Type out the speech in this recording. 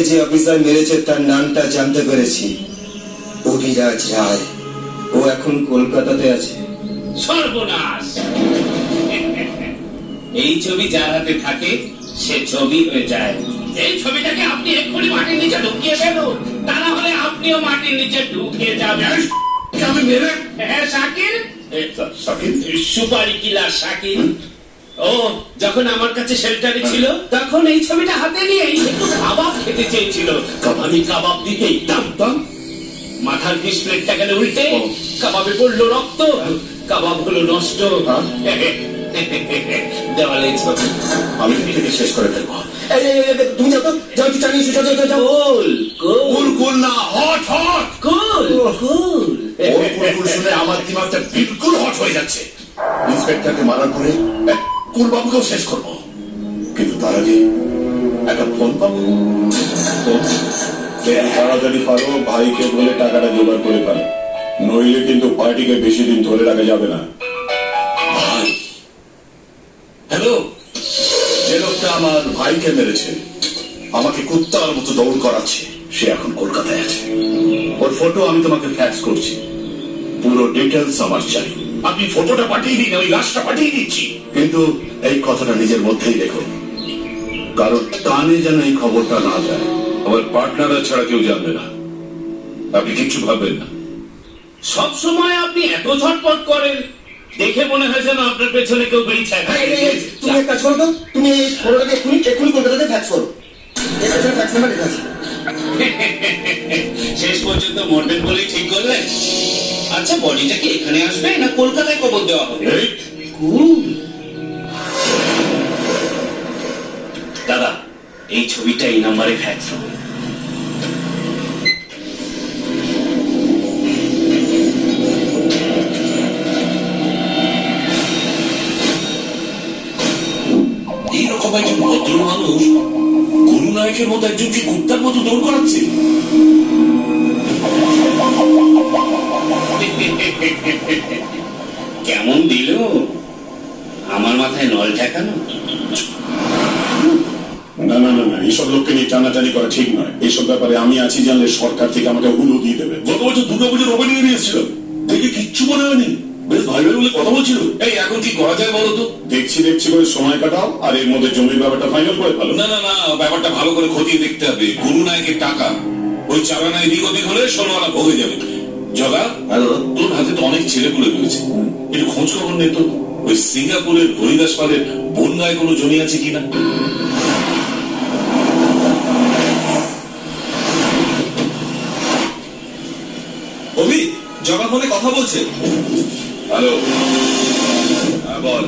যে অফিসার মেরেছে তার নামটা জানতে পেরেছি, অভিরাজ রায়। ও এখন কলকাতাতে আছে। সর্বনাশ! এই ছবি যার হাতে থাকে সে ছবি হয়ে যায়। এই ছবিটাকে আপনি এক্ষুনি মাটির নিচে ঢুকিয়ে ফেলুন, তা না হলে আপনিও মাটির নিচে ঢুকিয়ে যাবেন। আমি মেরে? হ্যাঁ শাকির, শাকির সুপারি কিলার শাকির। ও যখন আমার কাছে শেল্টারে ছিল তখন এই ছবিটা হাতে নিয়ে একটু কাবাব খেতে চেয়েছিল। আমি কাবাব দিতেই দাম মাথার ফিস প্লেটটা গেলে উল্টে, কাবাবে পড়লো রক্ত, কাবাব হলো নষ্ট। দেওয়ালে ছবি আমি থেকে শেষ করে ফেলবো। তুমি যাও তো, যাও তো, জানিস কুল না, হট হট কুল কুল শুনে আমার দিমাগটা বিলকুল হট হয়ে যাচ্ছে। ইন্সপেক্টরকে মারার পরে কুলবাবুকেও শেষ করবো, কিন্তু তার আগে একটা ফোন পাবো। তাড়াতাড়ি পারো, ভাইকে বলে টাকাটা জোগাড় করে পারো, নইলে কিন্তু পার্টিকে বেশি দিন ধরে রাখা যাবে না। ভাই, হ্যালো, যে লোকটা আমার ভাইকে মেরেছে, আমাকে কুত্তার মতো দৌড় করাচ্ছে, সে এখন কলকাতায় আছে। ওর ফটো আমি তোমাকে ফ্যাক্স করছি, পুরো ডিটেলস আমার চাই। আপনি ফটোটা পাঠিয়ে দিন, আমি লাশটা পাঠিয়ে দিচ্ছি। কিন্তু এই কথাটা নিজের মধ্যেই রেখো, কারণ কানে যেন এই খবরটা না যায়। আমার পার্টনার ছাড়া কেউ জানবে না। আপনি কিচ্ছু ভাববেন না। সব সময় আপনি এত ঝটপট করেন, দেখে মনে হয় যেন আপনার পেছনে কেউ বেরিয়েছে। তুমি এক কাজ করো তো, তুমি এই ফটোটাকে এক্ষুনি কলকাতাতে ফ্যাক্স করো। ফ্যাক্স নাম্বার লেখা আছে। শেষ পর্যন্ত মরবেন বলেই ঠিক করলেন। আচ্ছা, বডিটা কি এখানে আসবে না কলকাতায় কবর দেওয়া হবে? দাদা, এই ছবিটা এই নাম্বারে ফ্যাক্স হবে। এইরকম একজন ভদ্র মানুষ গুরু নায়কের মতো একজনকে কুত্তার মতো দৌড় করাচ্ছে। কেমন দিল আমার মাথায় নল ঠেকানো। না না না না, এইসব লোককে নিয়ে টানাটানি করা ঠিক নয়। এইসব ব্যাপারে আমি আছি জানলে সরকার থেকে আমাকে হুলো দিয়ে দেবে। গত বছর দুর্গাপুজোর ওপেনিং নিয়ে এসেছিল, দেখে কিচ্ছু মনে হয়নি। বেশ ভাই ভাই বলে কথা বলছিল। এই এখন কি করা যায় বলো তো? দেখছি করে সময় কাটাও, আর এর মধ্যে জমির ব্যাপারটা ফাইনাল করে ফেলো। না না না, ব্যাপারটা ভালো করে খতিয়ে দেখতে হবে। গুরু নায়কের টাকা ওই চালানায় এদিক ওদিক হলে ষোলোয়ালা ভোগে যাবে। জগা, তোর হাতে তো অনেক ছেলেপুলে রয়েছে, একটু খোঁজ খবর নে তো ওই সিঙ্গাপুরের হরিদাস পালের বনগায় কোনো জমি আছে কিনা। অভি, জগা ফোনে কথা বলছে। হ্যালো, বল।